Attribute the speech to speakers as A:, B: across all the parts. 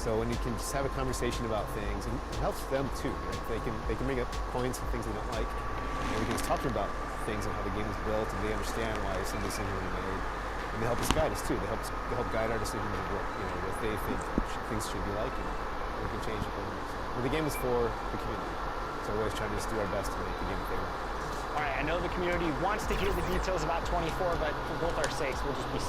A: So when you can just have a conversation about things, and it helps them too, right? They can bring up points and things they don't like, and we can just talk to them about things and how the game is built, and they understand why some decisions were made, and they help us guide us too. They help guide our decisions of what they think things should be like, and we can change it. But the game is for the community, so we're always trying to just do our best to make the game favorable.
B: All right, I know the community wants to hear the details about 24, but for both our sakes, we'll just be.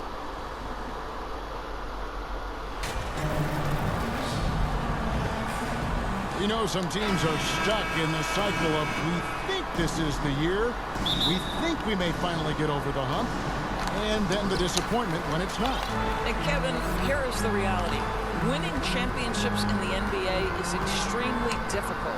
C: You know, some teams are stuck in the cycle of we think this is the year, we think we may finally get over the hump, and then the disappointment when it's not.
D: And Kevin, here is the reality. Winning championships in the NBA is extremely difficult.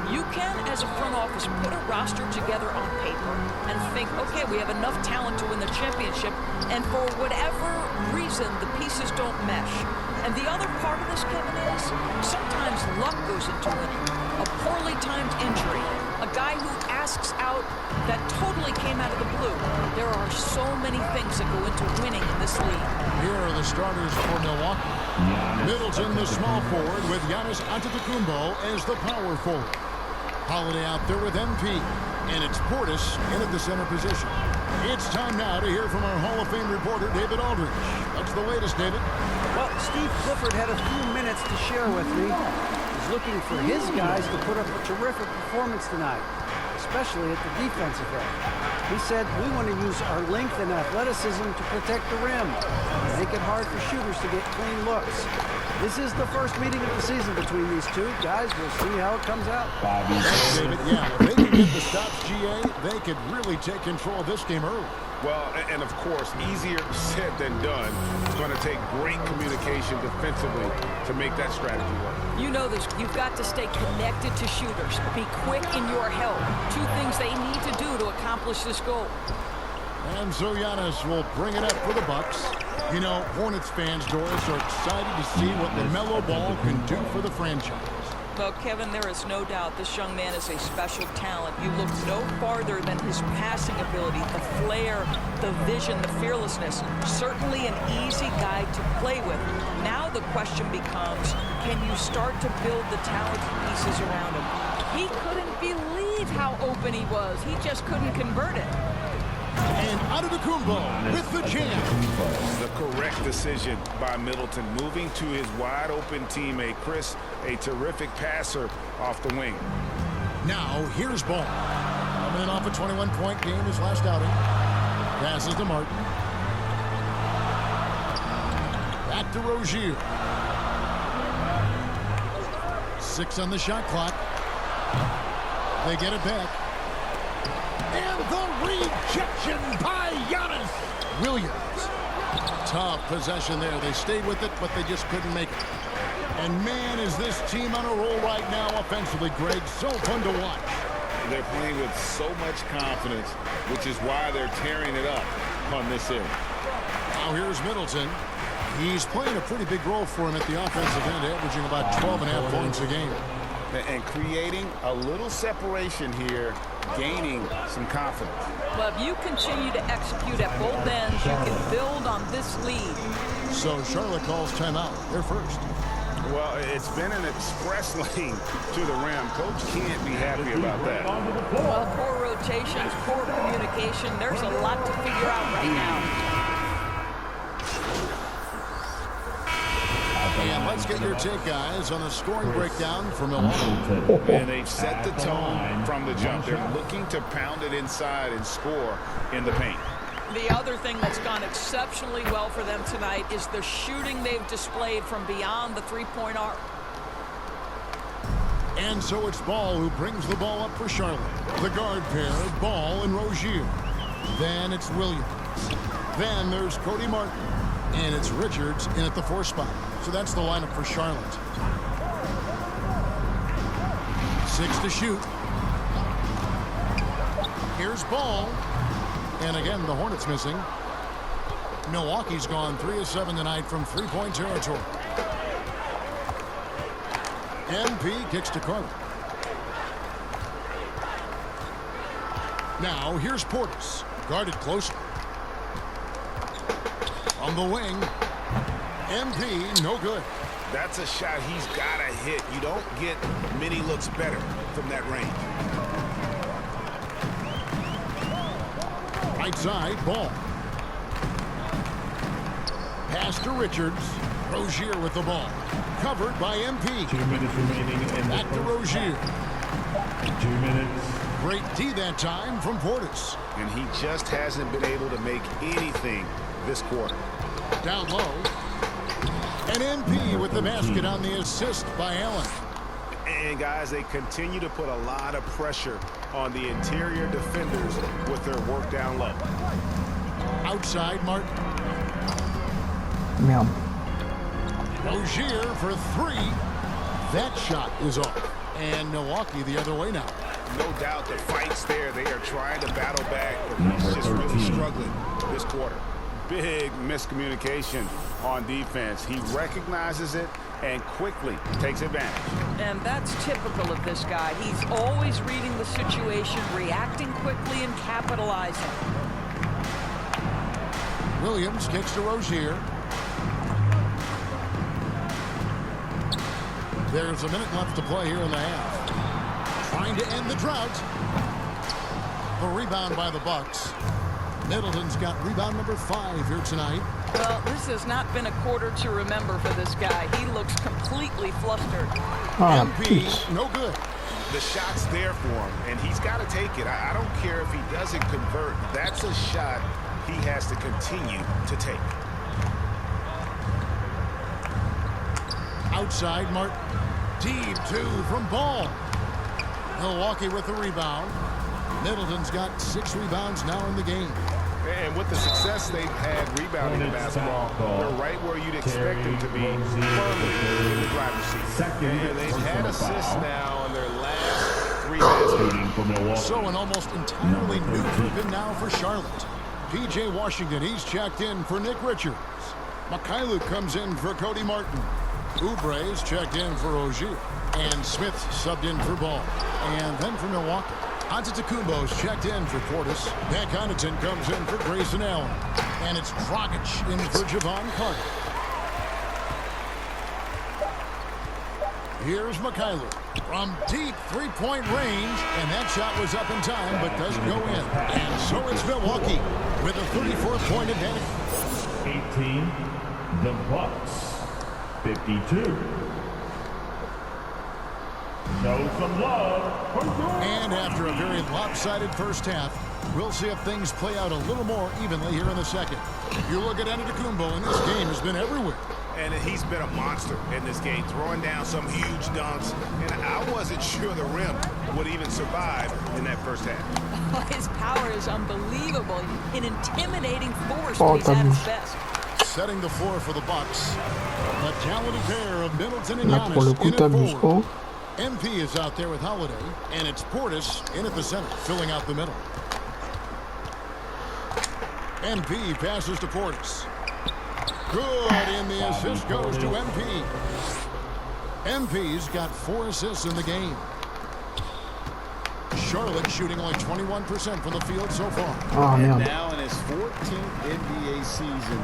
D: You can, as a front office, put a roster together on paper and think, okay, we have enough talent to win the championship, and for whatever reason, the pieces don't mesh. And the other part of this, Kevin, is sometimes luck goes into winning. A poorly timed injury, a guy who asks out that totally came out of the blue. There are so many things that go into winning in this league.
C: Here are the starters for Milwaukee. Middleton, the small forward, with Giannis Antetokounmpo as the power forward. Holiday out there with MP, and it's Portis in at the center position. It's time now to hear from our Hall of Fame reporter, David Aldridge. What's the latest, David?
E: Well, Steve Clifford had a few minutes to share with me. He's looking for his guys to put up a terrific performance tonight, especially at the defensive end. He said, we want to use our length and athleticism to protect the rim, make it hard for shooters to get clean looks. This is the first meeting of the season between these two. Guys, we'll see how it comes out.
C: Thanks, David. Yeah, if they can get the stops, GA, they could really take control of this game early.
F: Well, and of course, easier said than done. It's going to take great communication defensively to make that strategy work.
D: You know this. You've got to stay connected to shooters. Be quick in your help. Two things they need to do to accomplish this goal.
C: And so Giannis will bring it up for the Bucks. You know, Hornets fans, Doris, are excited to see what LaMelo Ball can do for the franchise.
D: Well, Kevin, there is no doubt this young man is a special talent. You look no farther than his passing ability, the flair, the vision, the fearlessness. Certainly an easy guy to play with. Now the question becomes, can you start to build the talented pieces around him? He couldn't believe how open he was. He just couldn't convert it.
C: And Antetokounmpo with the jam.
F: The correct decision by Middleton, moving to his wide-open teammate, Chris, a terrific passer off the wing.
C: Now, here's Ball. Coming in off a 21-point game his last outing. Passes to Martin. Back to Rozier. 6 on the shot clock. They get it back. And the rejection by Giannis. Williams. Tough possession there. They stayed with it, but they just couldn't make it. And man, is this team on a roll right now offensively, Greg. So fun to watch.
F: They're playing with so much confidence, which is why they're tearing it up on this end.
C: Now here's Middleton. He's playing a pretty big role for him at the offensive end, averaging about 12.5 points a game.
F: And creating a little separation here, gaining some confidence.
D: Well, if you continue to execute at both ends, you can build on this lead.
C: So Charlotte calls timeout. They're first.
F: Well, it's been an express lane to the rim. Coach can't be happy about that.
D: Well, poor rotations, poor communication. There's a lot to figure out right now.
C: And let's get your take, guys, on the scoring breakdown for Milwaukee.
F: And they've set the tone from the jump. They're looking to pound it inside and score in the paint.
D: The other thing that's gone exceptionally well for them tonight is the shooting they've displayed from beyond the three-point arc.
C: And so it's Ball who brings the ball up for Charlotte. The guard pair, Ball and Rozier. Then it's Williams. Then there's Cody Martin. And it's Richards in at the 4 spot. So that's the lineup for Charlotte. 6 to shoot. Here's Ball. And again, the Hornets missing. Milwaukee's gone 3 of 7 tonight from three-point territory. MP kicks to Carter. Now here's Portis, guarded closely. On the wing, MP, no good.
F: That's a shot he's got to hit. You don't get many looks better from that range.
C: Right side, ball. Pass to Richards. Rozier with the ball. Covered by MP.
G: 2 minutes remaining in
C: Back to Rozier.
G: 2 minutes.
C: Great D that time from Portis.
F: And he just hasn't been able to make anything this quarter.
C: Down low. And MP with the basket on the assist by Allen.
F: And guys, they continue to put a lot of pressure on the interior defenders with their work down low.
C: Outside, Martin.
H: Meow.
C: Rozier for three. That shot is off. And Milwaukee the other way now.
F: No doubt the fight's there. They are trying to battle back, but he's just really struggling this quarter. Big miscommunication on defense. He recognizes it and quickly takes advantage.
D: And that's typical of this guy. He's always reading the situation, reacting quickly, and capitalizing.
C: Williams kicks to Rozier. There's a minute left to play here in the half. Trying to end the drought. The rebound by the Bucks. Middleton's got rebound number 5 here tonight.
D: Well, this has not been a quarter to remember for this guy. He looks completely flustered.
C: MP, no good.
F: The shot's there for him, and he's got to take it. I don't care if he doesn't convert. That's a shot he has to continue to take.
C: Outside, Martin. Deep 2 from Ball. Milwaukee with the rebound. Middleton's got 6 rebounds now in the game.
F: And with the success they've had rebounding the basketball, they're right where you'd expect them to be, firmly in the driver's seat. And they've had assists now on their last 3 baskets.
C: So an almost entirely new grouping now for Charlotte. P.J. Washington, he's checked in for Nick Richards. Mikhailuk comes in for Cody Martin. Oubre's checked in for Rozier. And Smith subbed in for Ball. And then for Milwaukee, Antetokounmpo's checked in for Portis. Pat Connaughton comes in for Grayson Allen. And it's Dragic in for Javon Carter. Here's Mikhailuk from deep three-point range. And that shot was up in time, but doesn't go in. And so it's Milwaukee with a 34-point advantage.
G: 18, the Bucks. 52. Show some love.
C: And after a very lopsided first half, we'll see if things play out a little more evenly here in the second. You look at Antetokounmpo, and this game has been everywhere.
F: And he's been a monster in this game, throwing down some huge dunks. And I wasn't sure the rim would even survive in that first half.
D: His power is unbelievable. An intimidating force when he's at his best.
C: Setting the floor for the Bucks. A talented pair of Middleton and
H: Là pour le
C: Giannis
H: coup
C: in
H: t'abuses
C: it
H: pas.
C: forward. MP is out there with Holiday, and it's Portis in at the center, filling out the middle. MP passes to Portis. Good, and the assist goes to MP. MP's got 4 assists in the game. Charlotte shooting only 21% from the field so far.
H: Ah
I: And
H: merde.
I: now in his 14th NBA season,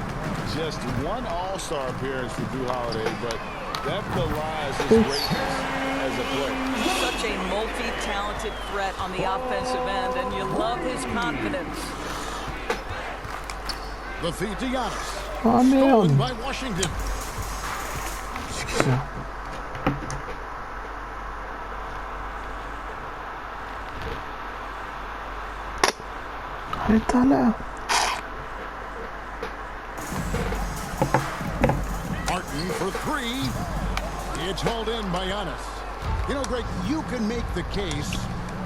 I: just 1 All-Star appearance for Drew Holiday, but that belies his greatness as a player.
D: Such a multi-talented threat on the offensive end, and you love his confidence.
C: The feed to Giannis.
H: Ah
C: Stolen
H: merde.
C: by Washington.
H: Putain. Arrête là.
C: Martin for 3. It's hauled in by Giannis. You know, Greg, you can make the case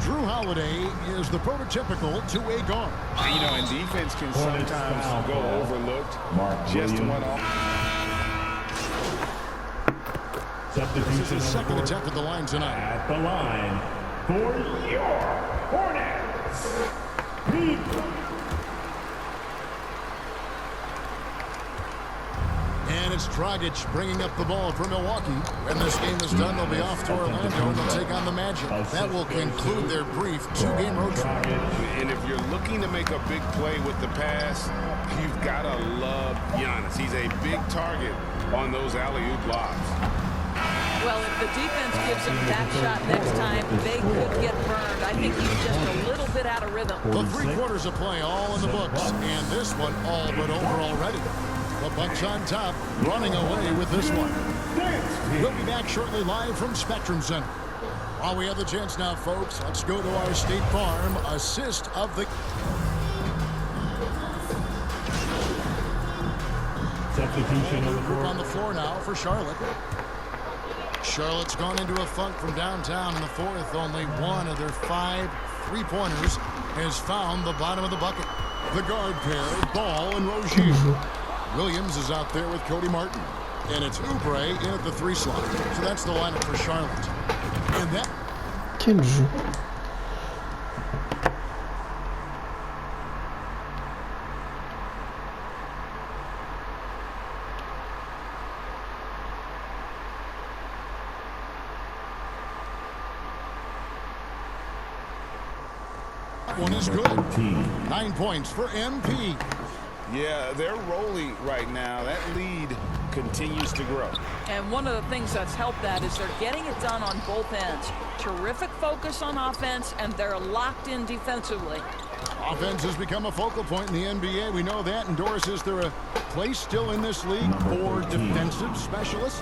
C: Drew Holiday is the prototypical two-way guard.
F: You know, and defense can sometimes go overlooked. Just one off.
C: This is his second attempt at the line tonight.
G: At the line for your Hornets.
C: And it's Dragic bringing up the ball for Milwaukee. When this game is done, they'll be off to Orlando and they'll take on the Magic. That will conclude their brief 2-game road trip.
F: And if you're looking to make a big play with the pass, you've got to love Giannis. He's a big target on those alley-oop lobs.
D: Well, if the defense gives him that shot next time, they could get burned. I think he's just a little bit out of rhythm.
C: The 3 quarters of play all in the books, and this one all but over already. The Bucks on top, running away with this one. We'll be back shortly live from Spectrum Center. While we have the chance now, folks, let's go to our State Farm assist of the...
G: Substitution
C: on the floor now for Charlotte. Charlotte's gone into a funk from downtown in the fourth. Only one of their 5 3-pointers has found the bottom of the bucket. The guard pair, Ball and Rozier. Williams is out there with Cody Martin. And it's Oubre in at the 3 slot. So that's the lineup for Charlotte. And that...
H: Quel jeu.
C: One is good. 9 points for MP.
F: Yeah, they're rolling right now. That lead continues to grow.
D: And one of the things that's helped that is they're getting it done on both ends. Terrific focus on offense, and they're locked in defensively.
C: Offense has become a focal point in the NBA. We know that. And Doris, is there a place still in this league for defensive specialists?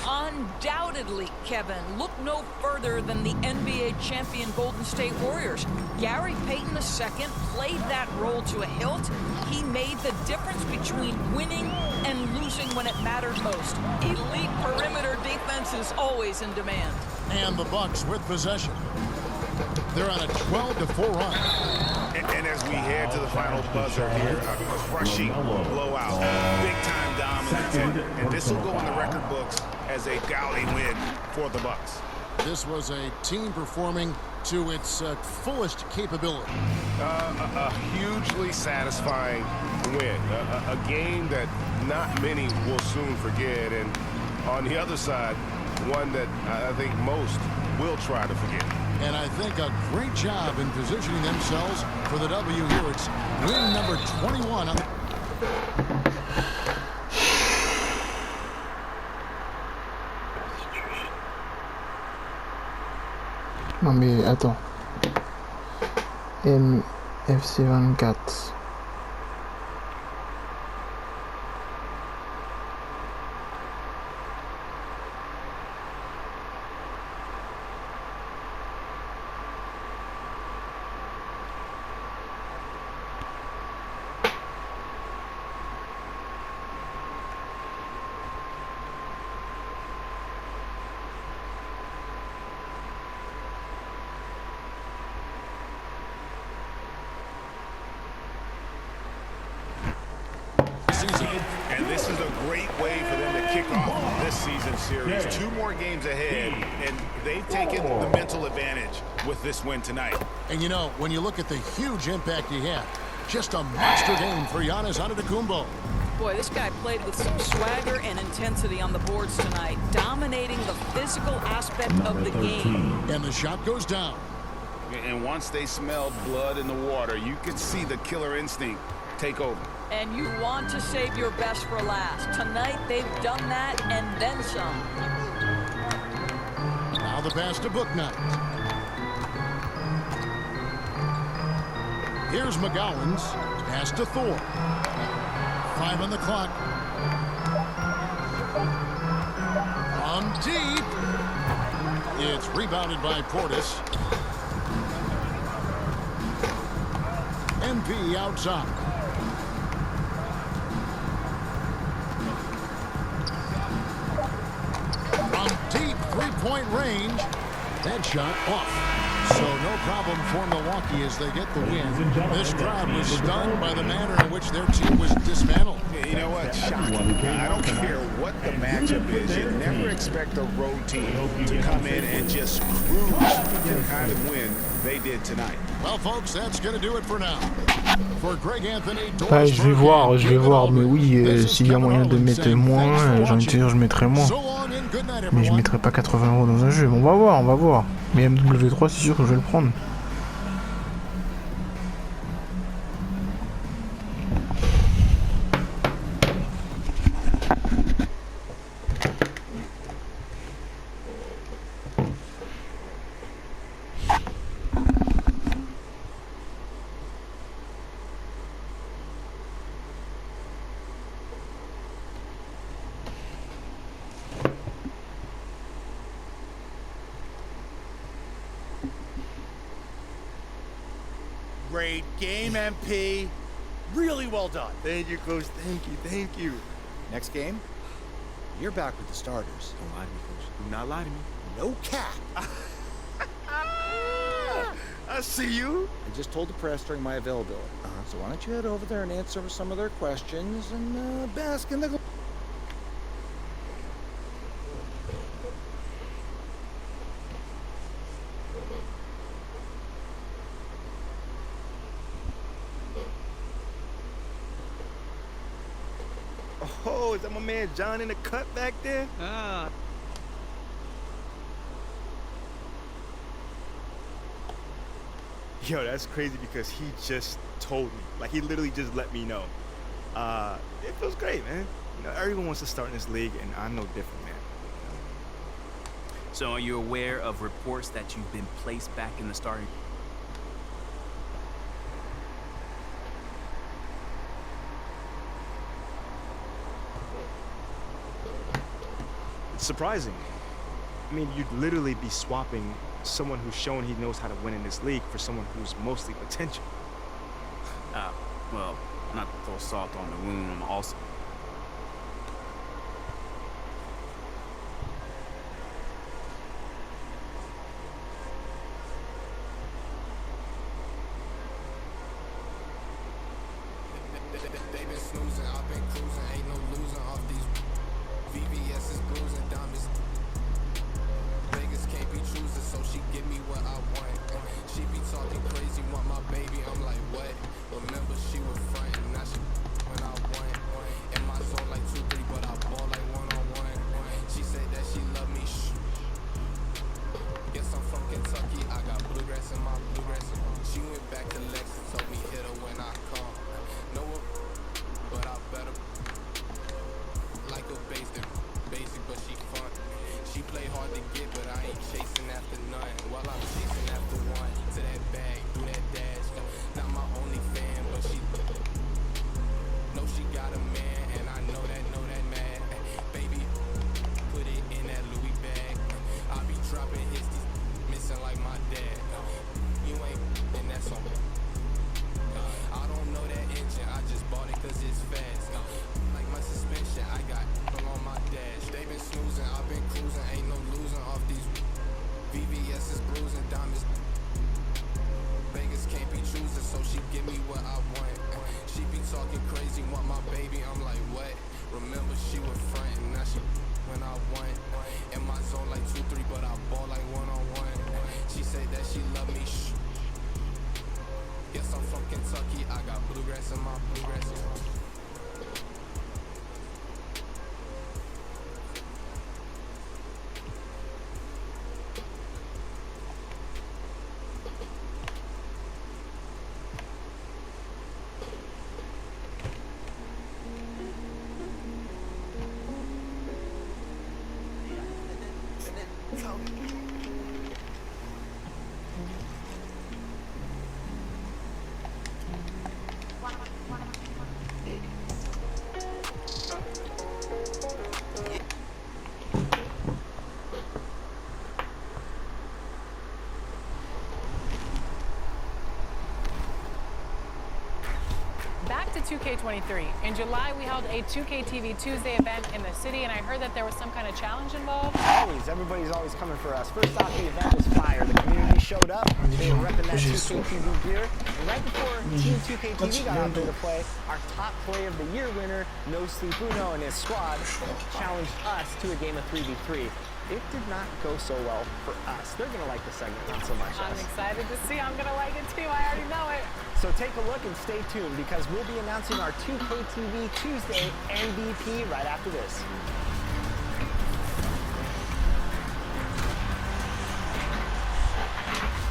D: Undoubtedly, Kevin. Look no further than the NBA champion Golden State Warriors. Gary Payton II played that role to a hilt. He made the difference between winning and losing when it mattered most. Elite perimeter defense is always in demand.
C: And the Bucks with possession. They're on a 12-4 run.
F: And as we head to the final buzzer here, a crushing blowout, big-time dominance, and this will go in the record books as a gaudy win for the Bucks.
C: This was a team performing to its fullest capability.
F: A hugely satisfying win, a game that not many will soon forget, and on the other side, one that I think most will try to forget.
C: And I think a great job in positioning themselves for the W here. It's win number 21 on the...
H: Non mais attends. FC 24.
F: And this is a great way for them to kick off this season series. 2 more games ahead, and they've taken the mental advantage with this win tonight.
C: And you know, when you look at the huge impact he had, just a monster game for Giannis Antetokounmpo.
D: Boy, this guy played with some swagger and intensity on the boards tonight, dominating the physical aspect of the game.
C: And the shot goes down.
F: And once they smelled blood in the water, you could see the killer instinct take over.
D: And you want to save your best for last. Tonight, they've done that and then some.
C: Now the pass to Booknight. Here's McGowan's pass to Thor. 5 on the clock. From deep. It's rebounded by Portis. MP outside. From deep 3-point range. That shot off. So no problem for Milwaukee as they get the win. This crowd was stunned by the manner in which their team was dismantled.
F: Yeah, you know what? Shocking. I don't care what the matchup is. You never expect a road team to come in and just cruise the kind of win they did tonight.
C: Well, folks, that's going to do it for now. For Greg Anthony,
H: Bah, je vais voir, mais oui, s'il y a moyen de mettre moins, j'ai envie de dire, je mettrai moins. Mais je mettrai pas 80 € dans un jeu. Mais on va voir. Mais MW3, c'est sûr que je vais le prendre.
J: Great game, MP. Really well done.
K: Thank you, Coach. Thank you. Next game, you're back with the starters.
J: Don't lie to me, Coach. Do not lie to me.
K: No cap.
J: I see you.
K: I just told the press during my availability. So why don't you head over there and answer some of their questions and bask in the...
J: Oh, is that my man John in the cut back there? Yo, that's crazy because he just told me. Like, he literally just let me know. It feels great, man. You know, everyone wants to start in this league, and I'm no different, man.
L: So are you aware of reports that you've been placed back in the starting?
J: It's surprising. I mean, you'd literally be swapping someone who's shown he knows how to win in this league for someone who's mostly potential.
L: Well, not to throw salt on the wound, I'm also...
M: They've been snoozing, I've been cruising, ain't no losing off these VVS is bruising, diamonds. Vegas can't be choosing, so she give me what I want. She be talking crazy, want my baby, I'm like, what? Remember she was frontin', now she when I won. In my zone like 2-3, but I ball like one-on-one. She say that she love me, Guess I'm from Kentucky, I got bluegrass in my bluegrass. She went back to Lexus, told me hit her when I come. No, but I better like a basic, but she fun. She play hard to get, but I ain't chasing after none. While I'm chasing after one, to that bag, do that dash. Not my only fan, but she know she got a man, and I know that man. Baby, put it in that Louis bag. I be dropping hits, missing like my dad. You ain't, and that's on me. I don't know that engine, I just bought it cause it's fast. Like my suspension, I got on my dash. They been snoozing, I've been cruising, ain't no losing off these VVS is bruising, diamonds. Vegas can't be choosing, so she give me what I want. She be talking crazy, want my baby, I'm like, what? Remember she was frontin', now she when I won. In my zone like 2-3, but I ball like one-on-one. She say that she love me, Guess I'm from Kentucky, I got bluegrass in my bluegrass.
N: Back to 2K23. In July, we held a 2K TV Tuesday event in the city, and I heard that there was some kind of challenge involved.
B: Always. Everybody's always coming for us. First off, the event was fire. The community showed up. They were repping that 2KTV gear. And right before Team 2KTV got out there to play, our top play of the year winner, No Sleep Uno and his squad, challenged us to a game of 3v3. It did not go so well for us. They're going to like the segment, not so much
N: I'm
B: us.
N: excited to see. I'm going to like it too. I already know it.
B: So take a look and stay tuned because we'll be announcing our 2KTV Tuesday MVP right after this.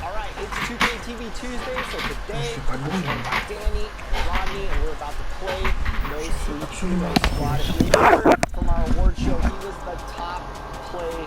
B: All right, it's 2KTV Tuesday, so today we're joined by Danny and Rodney, and we're about to play No Sleep Uno Squad. If you remember from our award show, he was the top play.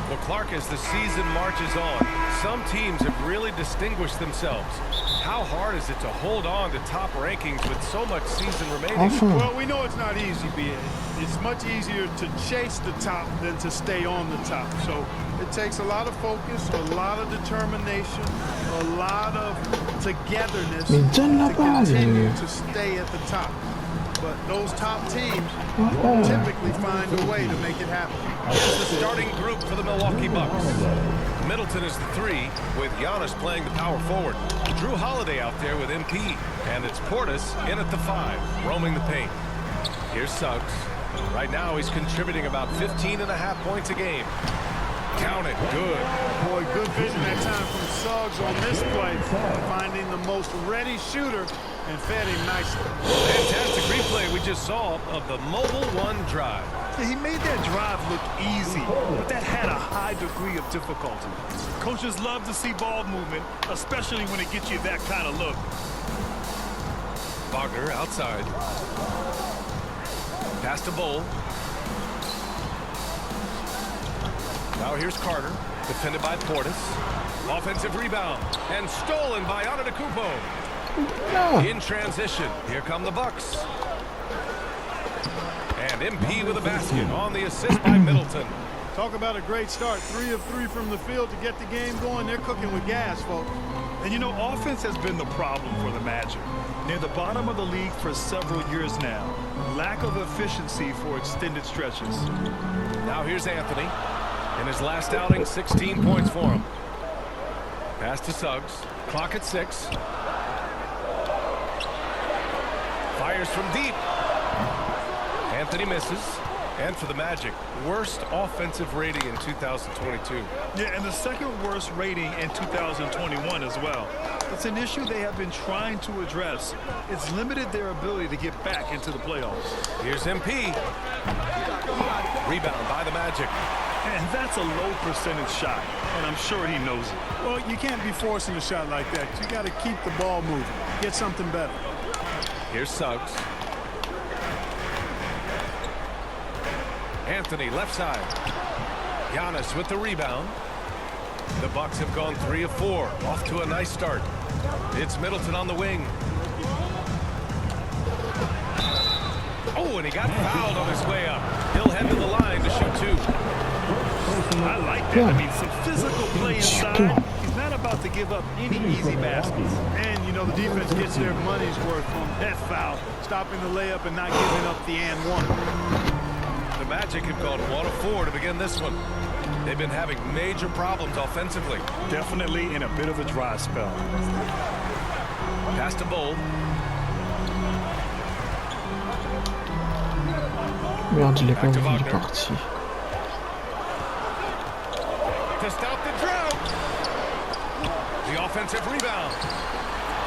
O: Well, Clark, as the season marches on, some teams have really distinguished themselves. How hard is it to hold on to top rankings with so much season remaining?
I: Well, we know it's not easy, B.A. It's much easier to chase the top than to stay on the top. So it takes a lot of focus, a lot of determination, a lot of togetherness to continue to stay at the top. But those top teams typically find a way to make it happen.
O: Here's the starting group for the Milwaukee Bucks. Middleton is the 3, with Giannis playing the power forward. Drew Holiday out there with MP, and it's Portis in at the 5, roaming the paint. Here's Suggs. Right now he's contributing about 15.5 points a game. Count it, good.
I: Boy, good vision that time from Suggs on this play, finding the most ready shooter and fed him nicely.
O: Fantastic replay we just saw of the Mobile 1 drive.
P: Yeah, he made that drive look easy, but that had a high degree of difficulty. Coaches love to see ball movement, especially when it gets you that kind of look.
O: Wagner outside. Pass to Bull. Now here's Carter, defended by Portis. Offensive rebound, and stolen by Antetokounmpo. In transition, here come the Bucks. And MP with a basket on the assist by Middleton.
I: Talk about a great start. 3 of 3 from the field to get the game going. They're cooking with gas, folks.
P: And you know, offense has been the problem for the Magic. Near the bottom of the league for several years now. Lack of efficiency for extended stretches.
O: Now here's Anthony. In his last outing, 16 points for him. Pass to Suggs. Clock at 6. Fires from deep. Anthony misses. And for the Magic, worst offensive rating in 2022.
P: Yeah, and the second worst rating in 2021 as well. It's an issue they have been trying to address. It's limited their ability to get back into the playoffs.
O: Here's MP. Rebound by the Magic.
P: And that's a low percentage shot, and I'm sure he knows it.
I: Well, you can't be forcing a shot like that. You got to keep the ball moving. Get something better.
O: Here's Suggs. Anthony left side. Giannis with the rebound. The Bucks have gone 3 of 4. Off to a nice start. It's Middleton on the wing. Oh, and he got fouled on his way up. He'll head to the line to shoot 2.
P: I like that. I mean, some physical play inside. He's not about to give up any easy baskets.
I: And, you know, the defense gets their money's worth from that foul, stopping the layup and not giving up the and 1.
O: The Magic have gone 1 of 4 to begin this one. They've been having major problems offensively.
P: Definitely in a bit of a dry spell.
O: Pass to Bull.
H: Merde, il est pas vu, il est parti.
O: To stop the drought. The offensive rebound.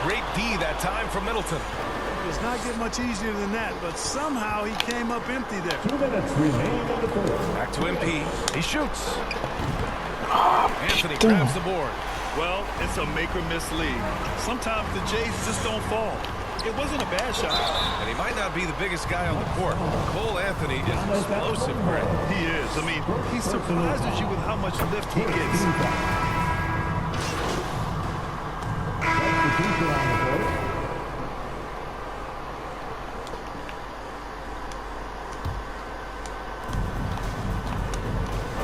O: Great D that time from Middleton.
I: It does not get much easier than that, but somehow he came up empty there.
G: 2 minutes remaining in the quarter.
O: Back to MP. He shoots. Anthony grabs the board.
P: Well, it's a make-or-miss league. Sometimes the Jays just don't fall. It wasn't a bad shot.
O: And he might not be the biggest guy on the court. Cole Anthony is explosive, Greg.
P: He is. I mean, he surprises you with how much lift he gets.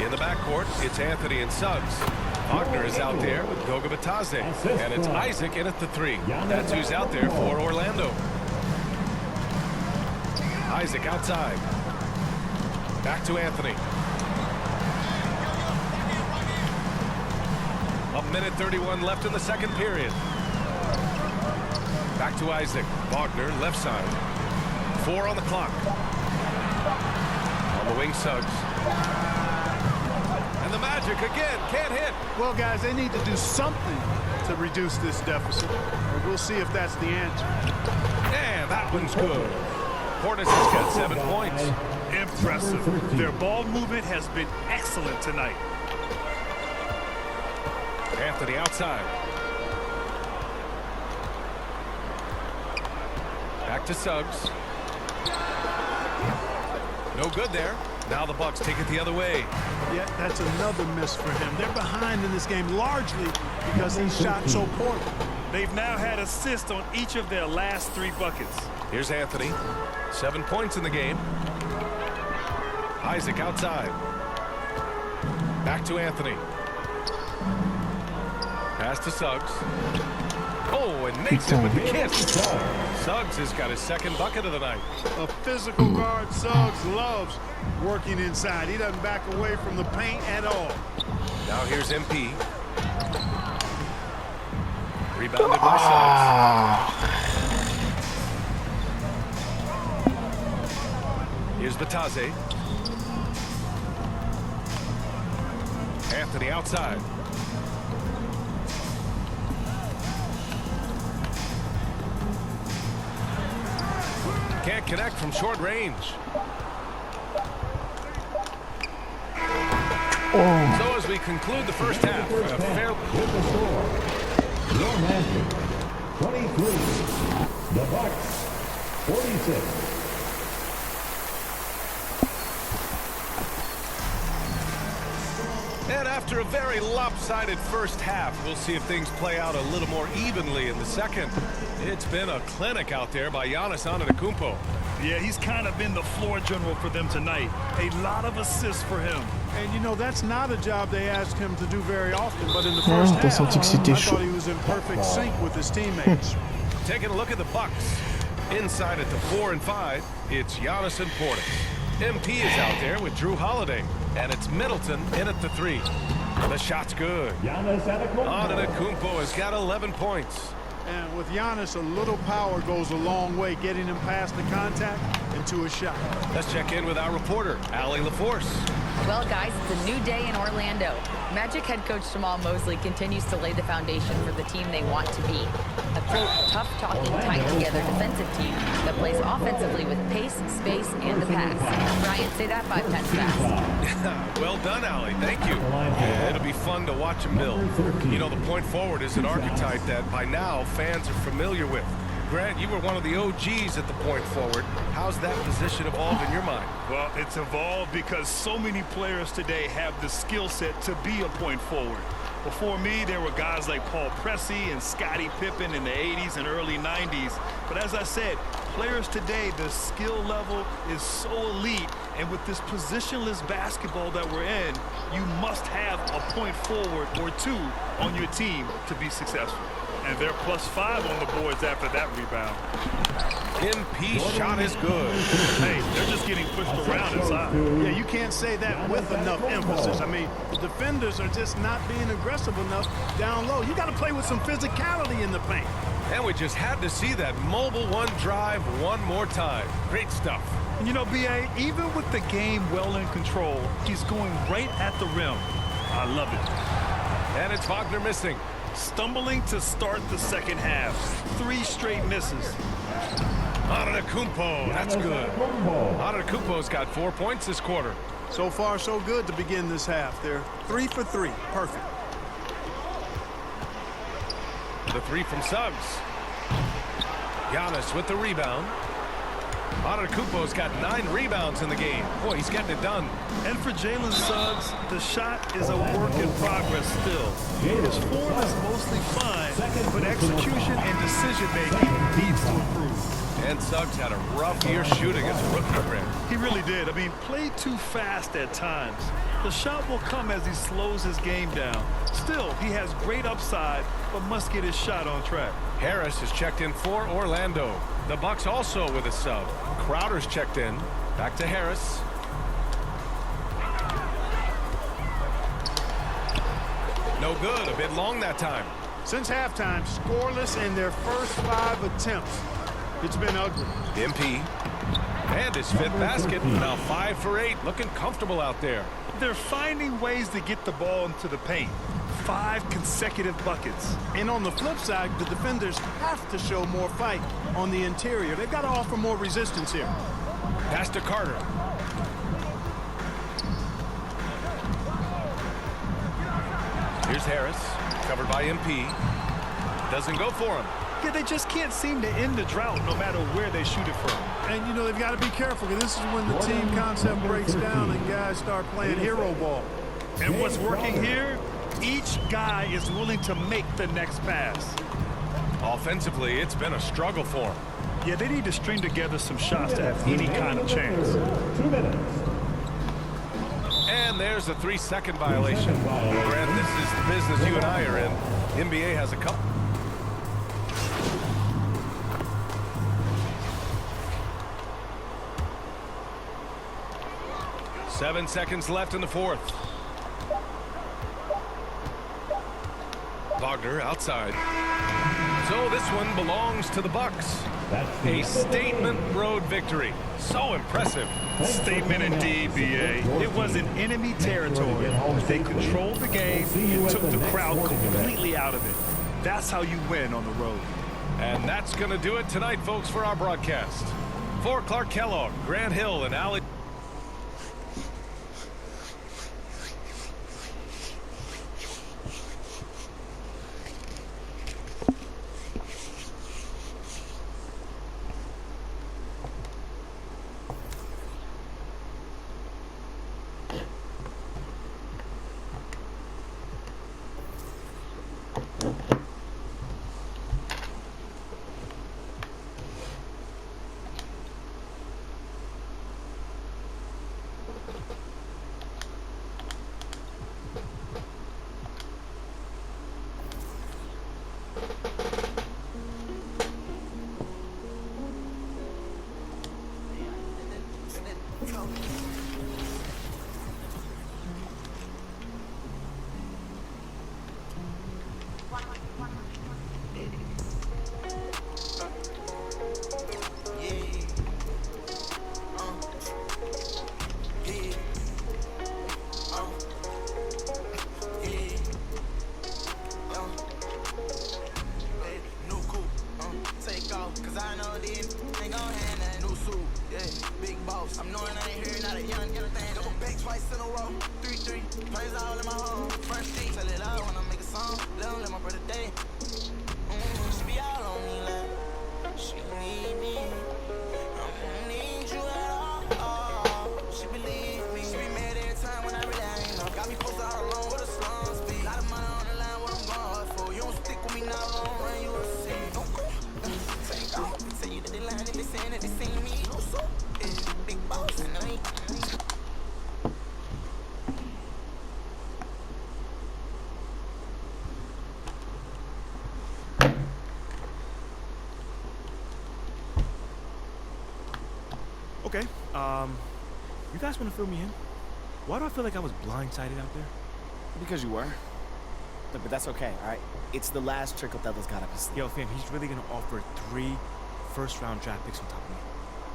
O: In the backcourt, it's Anthony and Suggs. Wagner is out there with Goga Batadze. And it's Isaac in at the 3. That's who's out there for Orlando. Isaac outside. Back to Anthony. minute 31 left in the second period. Back to Isaac. Wagner, left side. 4 on the clock. On the wing, Suggs. And the Magic again can't hit.
I: Well, guys, they need to do something to reduce this deficit. And we'll see if that's the answer.
O: And that one's good. Portis has got 7 points.
P: Impressive. Their ball movement has been excellent tonight.
O: Anthony outside. Back to Suggs. No good there. Now the Bucks take it the other way.
I: Yeah, that's another miss for him. They're behind in this game largely because he shot so poorly.
P: They've now had assists on each of their last 3 buckets.
O: Here's Anthony. 7 points in the game. Isaac outside. Back to Anthony. Pass to Suggs. Oh, and makes it with the kiss. Suggs has got his second bucket of the night.
I: A physical guard Suggs loves working inside. He doesn't back away from the paint at all.
O: Now here's MP. Rebounded by Suggs. Here's Batase. Anthony outside. Can't connect from short range.
H: Oh.
O: So as we conclude the first half, a fair...
G: With the score, your Magic 23, the Bucks 46.
O: And after a very lopsided first half, we'll see if things play out a little more evenly in the second. It's been a clinic out there by Giannis Antetokounmpo.
P: Yeah, he's kind of been the floor general for them tonight. A lot of assists for him.
I: And you know, that's not a job they ask him to do very often, but in the first half, I thought he was in perfect sync with his teammates.
O: Taking a look at the Bucks. Inside at the 4 and 5, it's Giannis and Portis. MP is out there with Drew Holiday, and it's Middleton in at the 3. The shot's good. Antetokounmpo has got 11 points.
I: And with Giannis, a little power goes a long way, getting him past the contact and to a shot.
O: Let's check in with our reporter, Allie LaForce.
Q: Well, guys, it's a new day in Orlando. Magic head coach Jamal Mosley continues to lay the foundation for the team they want to be. A quote, tough-talking, tight-together defensive team that plays offensively with pace, space, and the pass. Brian, say that 5 times fast.
O: Well done, Allie. Thank you. It'll be fun to watch him build. You know, the point forward is an archetype that by now fans are familiar with. Grant, you were one of the OGs at the point forward. How's that position evolved in your mind?
P: Well, it's evolved because so many players today have the skill set to be a point forward. Before me, there were guys like Paul Pressey and Scottie Pippen in the 80s and early 90s. But as I said, players today, the skill level is so elite. And with this positionless basketball that we're in, you must have a point forward or 2 on your team to be successful. And they're +5 on the boards after that rebound.
O: MP's shot is good.
P: Hey, they're just getting pushed around inside.
I: Yeah, you can't say that with enough emphasis. I mean, the defenders are just not being aggressive enough down low. You got to play with some physicality in the paint.
O: And we just had to see that mobile one drive one more time. Great stuff.
P: And you know, B.A., even with the game well in control, he's going right at the rim. I love it.
O: And it's Wagner missing.
P: Stumbling to start the second half. 3 straight misses.
O: Antetokounmpo, that's good. Antetokounmpo's got 4 points this quarter.
I: So far, so good to begin this half. They're 3 for 3. Perfect.
O: The 3 from Suggs. Giannis with the rebound. Antetokounmpo's got 9 rebounds in the game. Boy, he's getting it done.
P: And for Jalen Suggs, the shot is a work in progress still. His form is mostly fine, but execution and decision-making needs to improve.
O: And Suggs had a rough year shooting as a rookie career.
P: He really did. I mean, played too fast at times. The shot will come as he slows his game down. Still, he has great upside, but must get his shot on track.
O: Harris has checked in for Orlando. The Bucks also with a sub. Crowder's checked in. Back to Harris. No good. A bit long that time.
I: Since halftime, scoreless in their first 5 attempts. It's been ugly.
O: MP. And his 5th basket. Now 5 for 8. Looking comfortable out there.
P: They're finding ways to get the ball into the paint. 5 consecutive buckets.
I: And on the flip side, the defenders have to show more fight on the interior. They've got to offer more resistance here.
O: Pass to Carter. Here's Harris, covered by MP. Doesn't go for him.
P: Yeah, they just can't seem to end the drought no matter where they shoot it from.
I: And, you know, they've got to be careful, because this is when the team concept breaks down and guys start playing hero ball.
P: And what's working here, each guy is willing to make the next pass.
O: Offensively, it's been a struggle for him.
P: Yeah, they need to string together some shots to have any kind of chance.
G: 2 minutes.
O: And there's a 3-second violation. Grant, this is the business you and I are in. The NBA has a couple. Seven seconds left in the 4th. Wagner outside. So this one belongs to the Bucks. A statement road victory. So impressive.
P: Statement indeed, BA. It was in enemy territory, but they controlled the game and took the crowd completely out of it. That's how you win on the road.
O: And that's going to do it tonight, folks, for our broadcast. For Clark Kellogg, Grant Hill, and Alex.
J: Okay, you guys want to fill me in? Why do I feel like I was blindsided out there?
B: Because you were. Look, but that's okay, all right? It's the last trick Othello's got up his sleeve.
J: Yo, fam, he's really going to offer 3 first-round draft picks on top of me.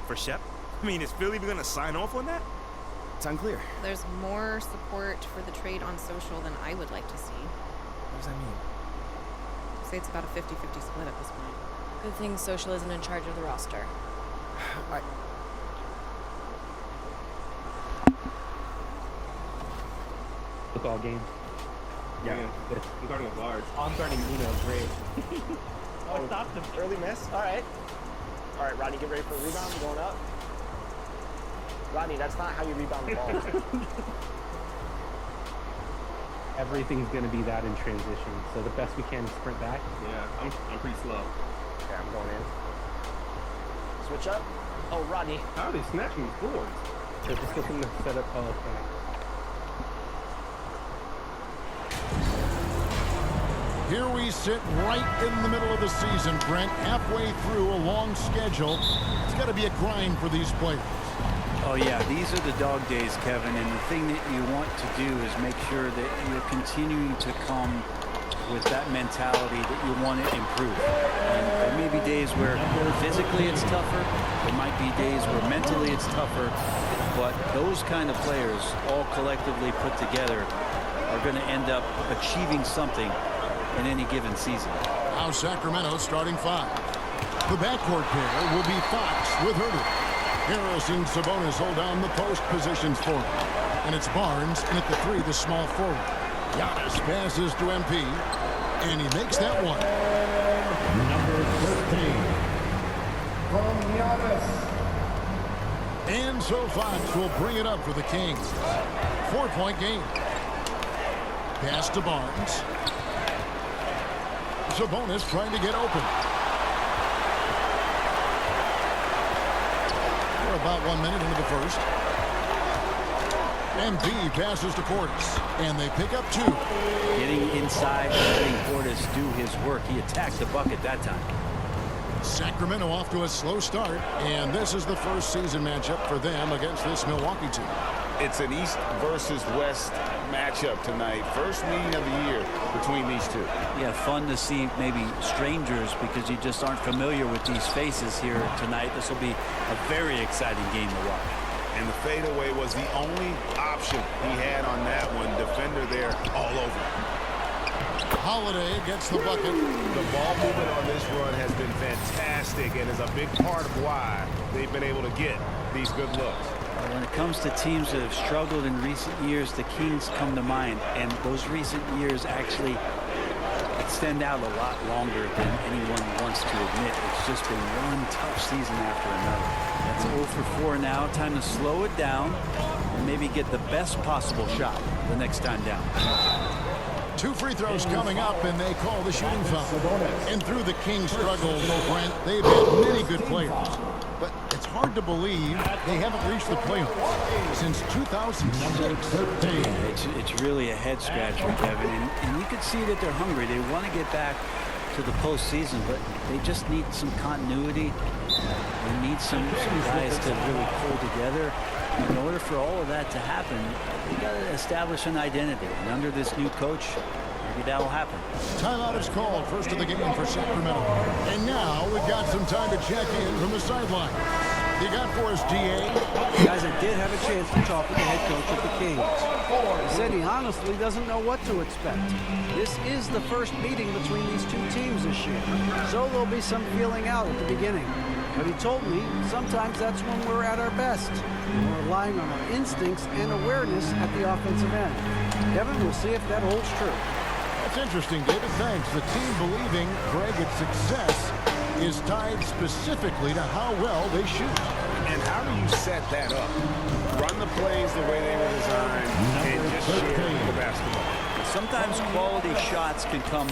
J: For Shep? I mean, is Philly going to sign off on that?
B: It's unclear.
R: There's more support for the trade on social than I would like to see.
J: What does that mean?
R: I'd say it's about a 50-50 split at this point.
S: Good thing social isn't in charge of the roster.
T: Football game.
B: Yeah.
T: I'm guarding a guard.
B: Oh, I'm guarding Nino. Great. Oh, I stopped him. Early miss. All right. All right, Rodney, get ready for a rebound. Going up. Rodney, that's not how you rebound the ball.
T: Everything's going to be that in transition. So the best we can is sprint back.
U: Yeah, I'm pretty slow.
B: Okay, I'm going in. Switch up. Oh, Rodney.
T: How are they snatching these boards? They're just looking to set up. Oh, okay.
C: Here we sit right in the middle of the season, Brent, halfway through a long schedule. It's got to be a grind for these players.
E: Oh, yeah, these are the dog days, Kevin, and the thing that you want to do is make sure that you're continuing to come with that mentality that you want to improve. And there may be days where physically it's tougher. There might be days where mentally it's tougher. But those kind of players, all collectively put together, are going to end up achieving something in any given season.
C: Now Sacramento starting 5. The backcourt pair will be Fox with Herder. Harris and Sabonis hold down the post positions for him. And it's Barnes, and at the 3, the small forward. Giannis passes to MP, and he makes that one.
G: Number 13 from Giannis.
C: And so Fox will bring it up for the Kings. 4-point game. Pass to Barnes. Sabonis trying to get open. We're about 1 minute into the first. MP passes to Portis, and they pick up 2.
E: Getting inside and letting Portis do his work. He attacked the bucket that time.
C: Sacramento off to a slow start, and this is the first season matchup for them against this Milwaukee team.
F: It's an East versus West matchup tonight. First meeting of the year between these two.
E: Yeah, fun to see maybe strangers because you just aren't familiar with these faces here tonight. This will be a very exciting game to watch.
F: And the fadeaway was the only option he had on that one. Defender there all over.
C: Holiday gets the bucket.
F: The ball movement on this run has been fantastic and is a big part of why they've been able to get these good looks.
E: When it comes to teams that have struggled in recent years, the Kings come to mind, and those recent years actually extend out a lot longer than anyone wants to admit. It's just been one tough season after another. That's 0 for 4 now. Time to slow it down and maybe get the best possible shot the next time down.
C: 2 free throws coming up, and they call the shooting foul. And through the Kings' struggles, Brent, they've had many good players. But it's hard to believe they haven't reached the playoffs since 2013.
E: It's really a head scratcher, Kevin. And you can see that they're hungry. They want to get back to the postseason, but they just need some continuity. They need some guys to really pull together. In order for all of that to happen, you got to establish an identity. And under this new coach, maybe that will happen.
C: Timeout is called, first of the game for Sacramento. And now we've got some time to check in from the sideline. You got for us, DA?
E: Guys, I did have a chance to talk with the head coach of the Kings. He said he honestly doesn't know what to expect. This is the first meeting between these two teams this year, so there'll be some feeling out at the beginning. But he told me sometimes that's when we're at our best. We're relying on our instincts and awareness at the offensive end. Kevin, we'll see if that holds true.
C: That's interesting, David. Thanks. The team believing, Greg, its success is tied specifically to how well they shoot.
F: And how do you set that up? Run the plays the way they were designed and just share the basketball.
E: Sometimes quality shots can come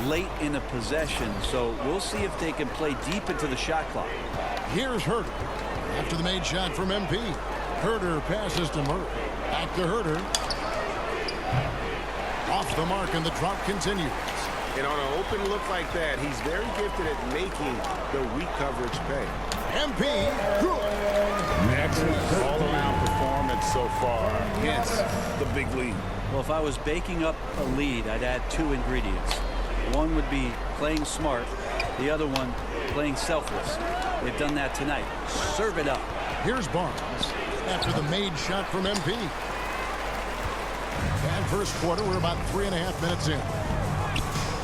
E: late in a possession, so we'll see if they can play deep into the shot clock.
C: Here's Herder. After the made shot from MP, Herder passes to Murray. Back to Herder. Off the mark, and the drought continues.
F: And on an open look like that, he's very gifted at making the weak coverage pay.
C: MP, good.
F: Excellent all-around performance so far against the big lead.
E: Well, if I was baking up a lead, I'd add 2 ingredients. One would be playing smart. The other one, playing selfless. They've done that tonight. Serve it up.
C: Here's Barnes after the made shot from MP. And first quarter, we're about 3.5 minutes in.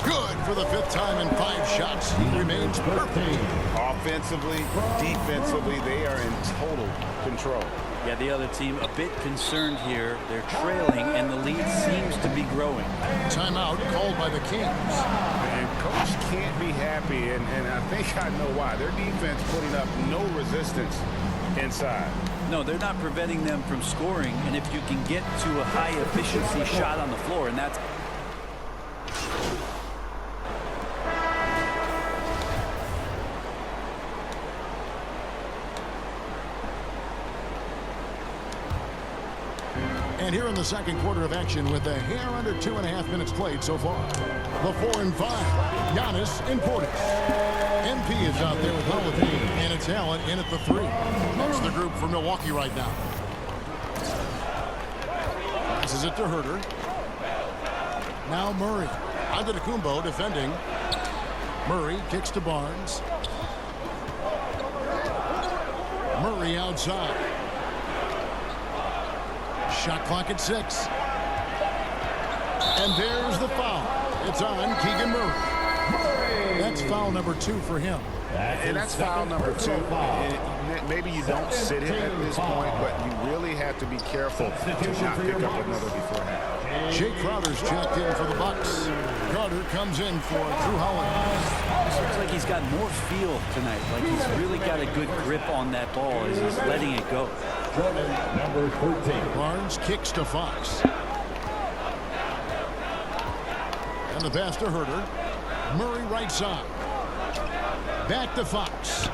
C: Good for the 5th time in 5 shots. He remains perfect.
F: Offensively, defensively, they are in total control.
E: Yeah, the other team a bit concerned here. They're trailing, and the lead seems to be growing.
C: Timeout called by the Kings.
F: And coach can't be happy, and I think I know why. Their defense putting up no resistance inside.
E: No, they're not preventing them from scoring, and if you can get to a high-efficiency shot on the floor, and that's...
C: And here in the second quarter of action with a hair under 2.5 minutes played so far. The 4 and 5. Giannis and Portis. MP is out there with Holiday, and it's Allen in at the 3. That's the group for Milwaukee right now. Passes it to Herter. Now Murray. Antetokounmpo defending. Murray kicks to Barnes. Murray outside. Shot clock at 6. And there's the foul. It's on Keegan Murray. That's foul number 2 for him.
F: And that's foul number 2. And maybe you don't sit him at this point, but you really have to be careful to not pick up another beforehand.
C: Jay Crowder's checked in for the Bucks. Crowder comes in for Drew Holiday.
U: Looks like he's got more feel tonight. Like he's really got a good grip on that ball as he's letting it go.
C: Number 13. Barnes kicks to Fox. And the pass to Herter. Murray right side. Back to Fox.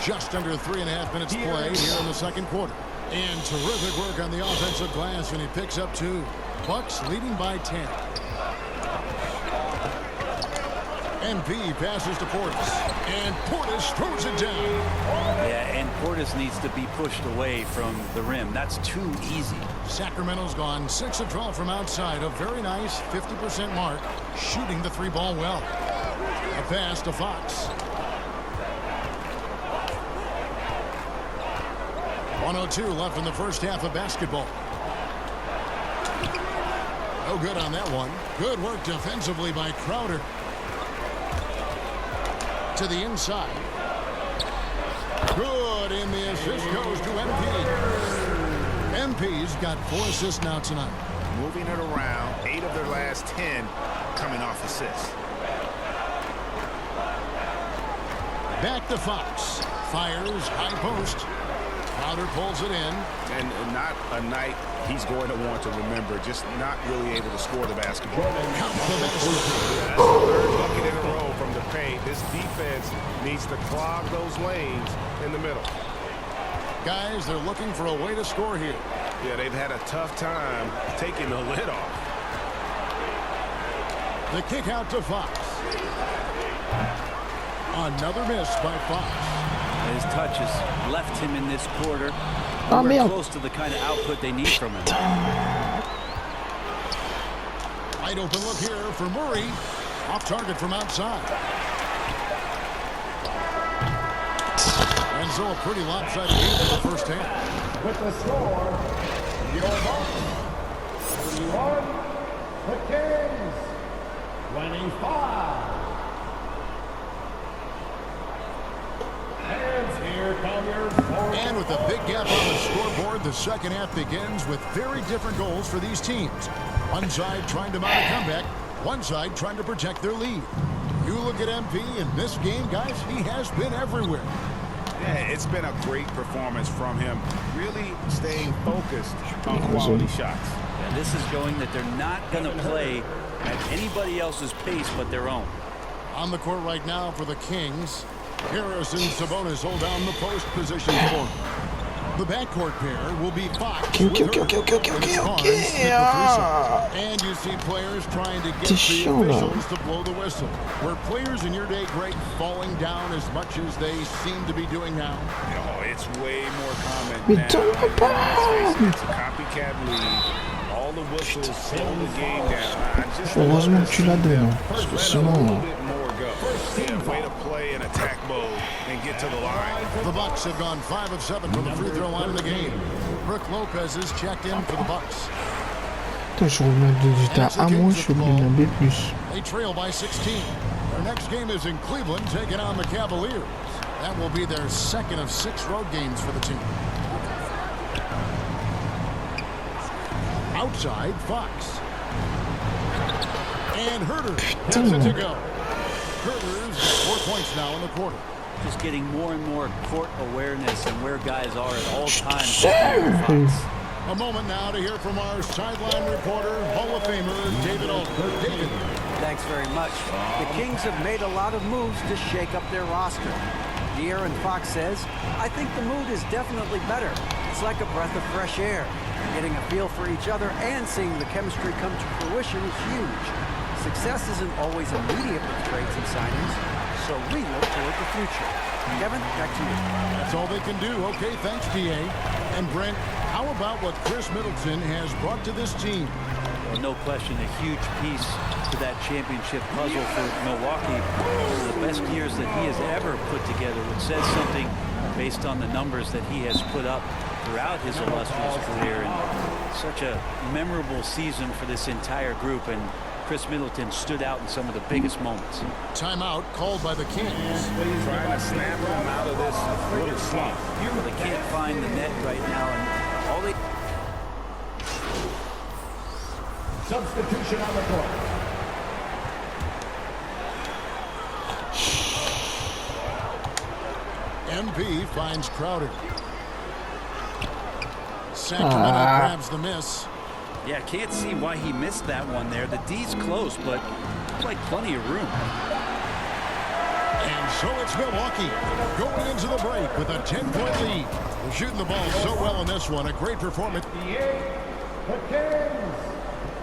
C: Just under 3.5 minutes played here in the second quarter. And terrific work on the offensive glass, and he picks up 2. Bucks leading by 10. MP passes to Portis. And Portis throws it down.
U: Yeah, and Portis needs to be pushed away from the rim. That's too easy.
C: Sacramento's gone 6 of 12 from outside. A very nice 50% mark. Shooting the 3-ball well. A pass to Fox. 1:02 left in the first half of basketball. No good on that one. Good work defensively by Crowder. To the inside. Good, and the assist goes to MP. MP's got 4 assists now tonight.
F: Moving it around, 8 of their last 10 coming off assists.
C: Back to Fox. Fires, high post. Crowder pulls it in.
F: And not a night he's going to want to remember, just not really able to score the basketball.
C: Count the
F: That's the 3rd bucket in a row from the paint. This defense needs to clog those lanes in the middle.
C: Guys, they're looking for a way to score here.
F: Yeah, they've had a tough time taking the lid off.
C: The kick out to Fox. Another miss by Fox.
U: His touch has left him in this quarter.
H: Oh,
U: We're
H: merde.
U: close to the kind of output they need from him.
C: Wide open look here for Murray. Off target from outside. And so a pretty lopsided game in the first half.
G: With the score, your Bucks 31, the Kings 25. And here come your four.
C: And with a big gap on the scoreboard, the second half begins with very different goals for these teams. One side trying to mount a comeback, one side trying to protect their lead. You look at MP in this game, guys, he has been everywhere.
F: Yeah, it's been a great performance from him, really staying focused on quality shots.
U: Yeah, this is showing that they're not going to play at anybody else's pace but their own.
C: On the court right now for the Kings, Harris and Sabonis hold down the post position for him. The backcourt pair will be Fox with Barnes, and you see players trying to get the officials to blow the whistle. Were players in your day great falling down as much as they seem to be doing now?
F: No, it's way more common now. It's a copycat league. All the whistles slow the game down.
H: Heureusement que tu la donnes, parce que sinon...
F: Way to play in attack mode and get to the line.
C: The Bucks have gone 5 of 7 from the free throw line in the game. Brook Lopez is checked in for the Bucks.
H: Putain, je roule j'étais à A-, je suis obligé d'un B+.
C: They trail by 16. Their next game is in Cleveland, taking on the Cavaliers. That will be their second of 6 road games for the team. Outside, Fox. And Herter has it to go. Herter's 4 points now in the quarter.
U: Just getting more and more court awareness and where guys are at all times.
C: A moment now to hear from our sideline reporter, Hall of Famer David Aldridge. David.
E: Thanks very much. The Kings have made a lot of moves to shake up their roster. De'Aaron Fox says, I think the mood is definitely better. It's like a breath of fresh air. Getting a feel for each other and seeing the chemistry come to fruition is huge. Success isn't always immediate with trades and signings, so we look toward the future. Kevin, back to you.
C: That's all they can do. Okay, thanks, DA. And Brent, how about what Chris Middleton has brought to this team?
U: Well, no question, a huge piece to that championship puzzle for Milwaukee. One of the best years that he has ever put together, which says something based on the numbers that he has put up throughout his illustrious career. And such a memorable season for this entire group, and Chris Middleton stood out in some of the biggest moments.
C: Timeout called by the Kings.
F: Trying to snap them out of this little slump.
U: Well, they can't find the net right now, and all they...
G: Substitution on the court.
C: MP finds Crowder. Sacramento grabs the miss.
U: Yeah, can't see why he missed that one there. The D's close, but like plenty of room.
C: And so it's Milwaukee going into the break with a 10-point lead. They're shooting the ball so well in this one. A great performance.
G: The Kings.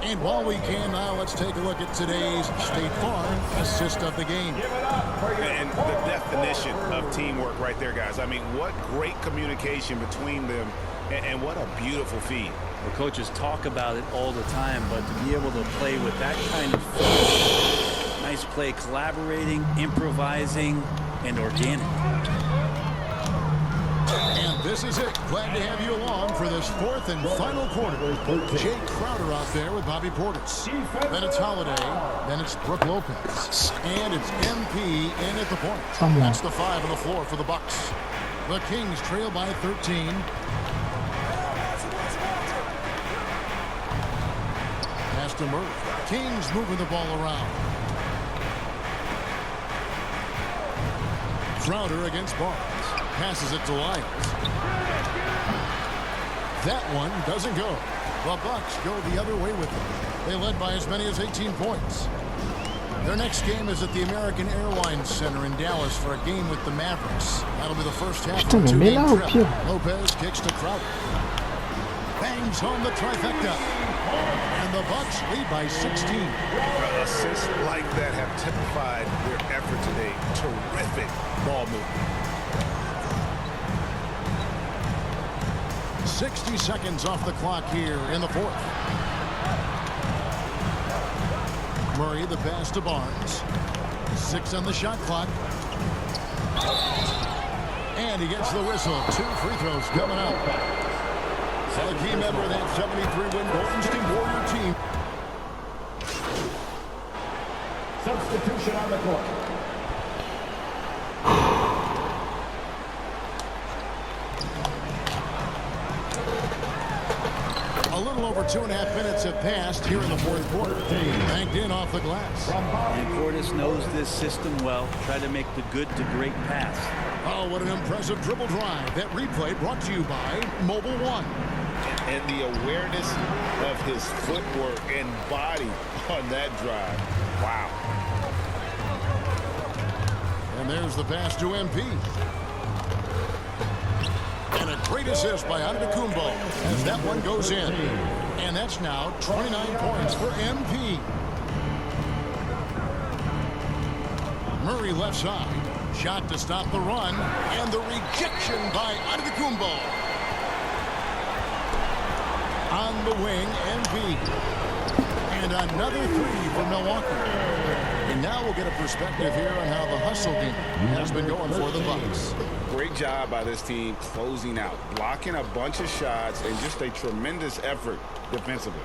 C: And while we can now, let's take a look at today's State Farm assist of the game.
F: And the definition of teamwork right there, guys. I mean, what great communication between them, and what a beautiful feed.
U: The coaches talk about it all the time, but to be able to play with that kind of feel, nice play, collaborating, improvising, and organic.
C: And this is it. Glad to have you along for this fourth and final quarter. Jay Crowder out there with Bobby Portis. Then it's Holiday. Then it's Brooke Lopez. And it's MP in at the point. That's the 5 on the floor for the Bucks. The Kings trail by 13. Pass to Murray. Kings moving the ball around. Crowder against Barnes. Passes it to Lyles. That one doesn't go. The Bucks go the other way with it. They led by as many as 18 points. Their next game is at the American Airlines Center in Dallas for a game with the Mavericks. That'll be the first half of a 2-game trip. Lopez kicks to Crowder. Bangs home the trifecta. And the Bucks lead by 16.
F: Assists like that have typified their effort today. Terrific ball movement.
C: 60 seconds off the clock here in the fourth. Murray the pass to Barnes. 6 on the shot clock. And he gets the whistle. 2 free throws coming up. So a key member of that 73-win Golden State Warrior team.
G: Substitution on the court.
C: A little over 2.5 minutes have passed here in the fourth quarter. Banked in off the glass.
U: And Portis knows this system well. Try to make the good to great pass.
C: Oh, what an impressive dribble drive. That replay brought to you by Mobile One.
F: And the awareness of his footwork and body on that drive. Wow.
C: And there's the pass to MP. And a great assist by Antetokounmpo as that one goes in. And that's now 29 points for MP. Murray left side. Shot to stop the run. And the rejection by Antetokounmpo. On the wing, MP. And another 3 for Milwaukee. And now we'll get a perspective here on how the hustle game has been going for the Bucks.
F: Great job by this team closing out, blocking a bunch of shots, and just a tremendous effort defensively.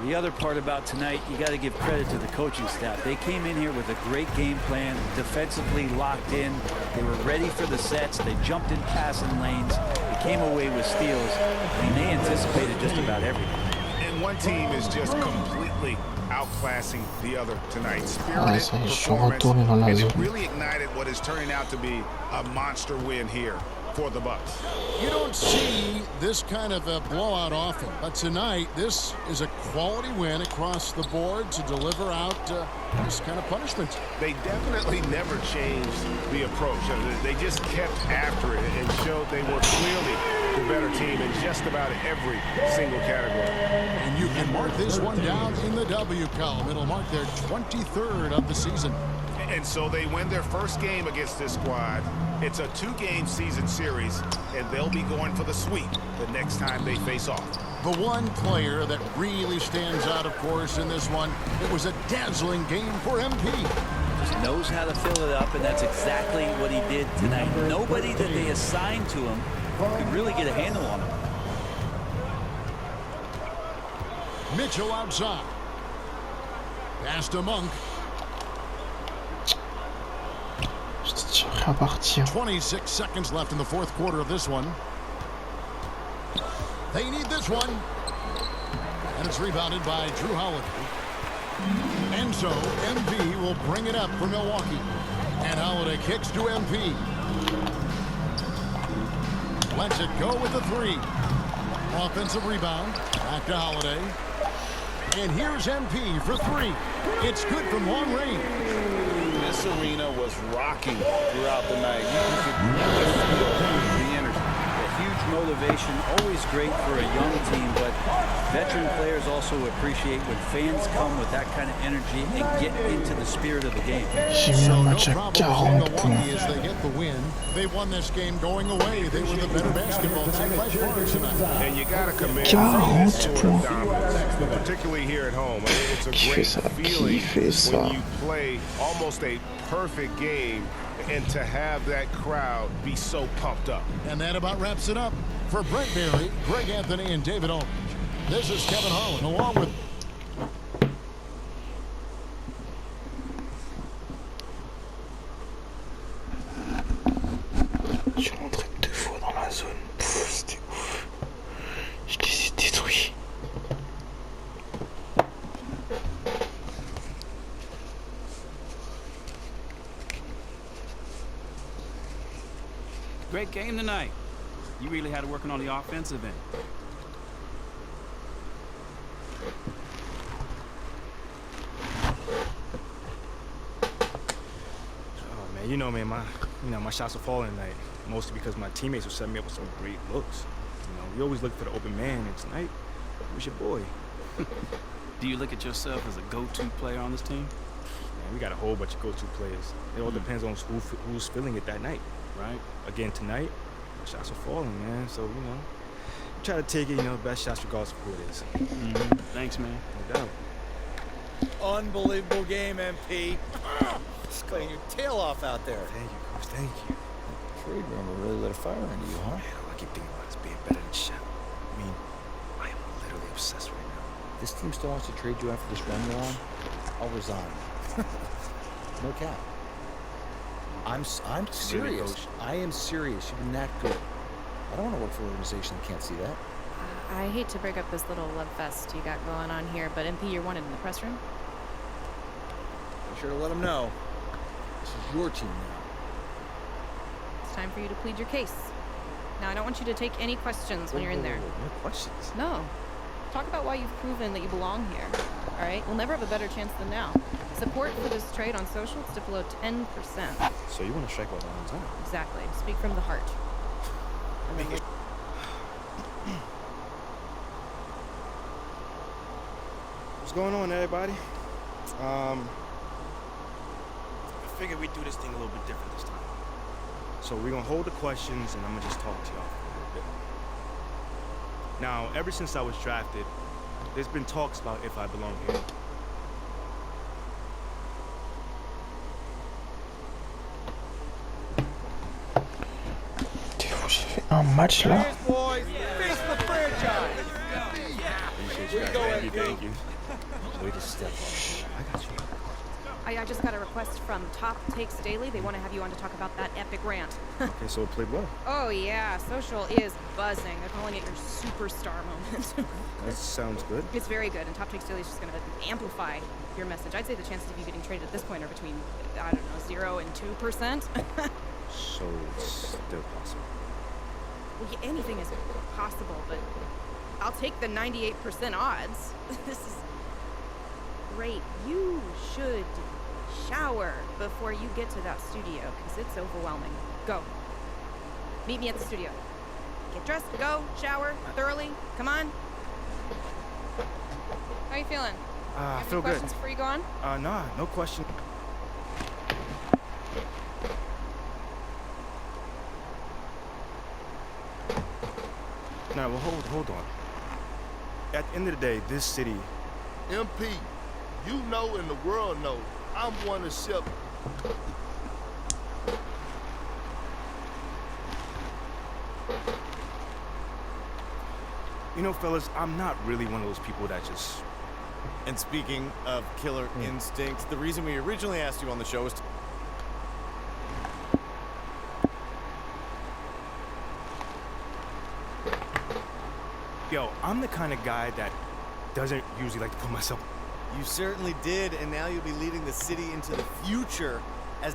U: The other part about tonight, you got to give credit to the coaching staff. They came in here with a great game plan, defensively locked in. They were ready for the sets. They jumped in passing lanes. They came away with steals. I mean, they anticipated just about everything.
F: And one team is just completely outclassing the other tonight. Spirited performance, and it really ignited what is turning out to be a monster win here for the Bucks.
C: You don't see this kind of a blowout often, but tonight this is a quality win across the board to deliver out this kind of punishment.
F: They definitely never changed the approach. They just kept after it and showed they were clearly the better team in just about every single category.
C: And you can mark this one down in the W column. It'll mark their 23rd of the season.
F: And so they win their first game against this squad. It's a 2-game season series, and they'll be going for the sweep the next time they face off.
C: The one player that really stands out, of course, in this one, it was a dazzling game for MP.
U: Just knows how to fill it up, and that's exactly what he did tonight. Nobody that they assigned to him could really get a handle on him.
C: Mitchell outside. Pass to Monk. 26 seconds left in the fourth quarter of this one. They need this one. And it's rebounded by Drew Holiday. And so MP will bring it up for Milwaukee. And Holiday kicks to MP. Lets it go with the three. Offensive rebound. Back to Holiday. And here's MP for three. It's good from long range.
F: This arena was rocking throughout the night. You could feel the energy.
U: A huge motivation, always great for a young team, but veteran players also appreciate when fans come with that kind of energy and get into the spirit of the game.
C: So no problem with Milwaukee as they get the win. They won this game going away. They were the better basketball team by far tonight.
F: And you got to commend this sort of dominance, particularly here at home. It's a great feeling when you play almost a perfect game and to have that crowd be so pumped up.
C: And that about wraps it up. For Brent Barry, Greg Anthony, and David Aldridge, this is Kevin Harlan along with...
H: Je suis rentré 2 fois dans la zone. C'était ouf. Je les ai détruits.
L: Great game tonight. You really had it working on the offensive end.
J: Oh man, man, my shots are falling tonight, mostly because my teammates were setting me up with some great looks. We always look for the open man, and tonight it was your boy.
L: Do you look at yourself as a go-to player on this team?
J: Man, we got a whole bunch of go-to players. It all depends on who's feeling it that night, right? Again tonight, my shots are falling, man. So try to take it, best shots regardless of who it is.
L: Thanks, man.
J: No doubt.
K: Unbelievable game, MP. Playing your tail off out there.
J: Thank you, Coach. Thank you.
K: Trade rumor really lit a fire under you, huh?
J: Man, all I keep thinking about is being better than Shaq. I am literally obsessed right now.
K: This team still wants to trade you after this run you're on. I'll resign. No cap. I'm serious.
J: Really, Coach?
K: I am serious. You've been that good. I don't want to work for an organization that can't see that.
R: I hate to break up this little love fest you got going on here, but MP, you're wanted in the press room.
K: Be sure to let them know. This is your team now.
R: It's time for you to plead your case. Now, I don't want you to take any questions when you're in there.
J: No questions.
R: No. Talk about why you've proven that you belong here. All right? We'll never have a better chance than now. Support for this trade on social is below 10%.
J: So you want to strike while the iron's on?
R: Exactly. Speak from the heart.
J: What's going on, everybody? I figured we'd do this thing a little bit different this time. So we're gonna hold the questions, and I'm gonna just talk to y'all for a little bit. Now, ever since I was drafted, there's been talks about if I belong here.
H: J'ai fait un match là.
J: Thank you. Way to step up. I got you.
R: I just got a request from Top Takes Daily. They want to have you on to talk about that epic rant.
J: Okay, so it played well.
R: Oh, yeah. Social is buzzing. They're calling it your superstar moment.
J: That sounds good.
R: It's very good, and Top Takes Daily is just going to amplify your message. I'd say the chances of you getting traded at this point are between, I don't know, 0 and 2%.
J: So it's still possible.
R: Well, yeah, anything is possible, but I'll take the 98% odds. This is great. You should shower before you get to that studio, because it's overwhelming. Go. Meet me at the studio. Get dressed, go, shower, thoroughly. Come on. How you feeling?
J: I
R: Any
J: feel good.
R: questions before you go on?
J: Nah, no question. Nah, well, hold on. At the end of the day, this city...
A: MP, you know and the world knows I'm one of Shep.
J: You know, fellas, I'm not really one of those people that just...
V: And speaking of killer instinct, the reason we originally asked you on the show is to...
J: Yo, I'm the kind of guy that doesn't usually like to put myself...
V: You certainly did, and now you'll be leading the city into the future as...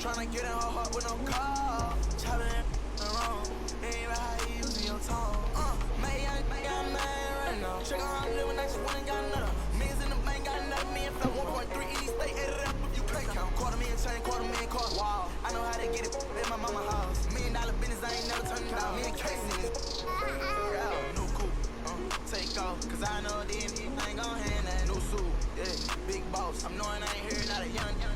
W: Tryna get in her heart with no call. Chopping it wrong. Ain't right how you using your tongue. May I got mad right now. Check out how I'm living, I just went and got another. Millions in the bank, got another million. Flat 1.3 in these state, added up if you can't count. $250,000 chain, $250,000 wow. I know how to get it in my mama house. $1 million business, I ain't never turning down. Me and Casey is new coupe. Take off, cause I know then I ain't gon' hand that new suit. Yeah, big boss. I'm knowing I ain't here, not a young thing.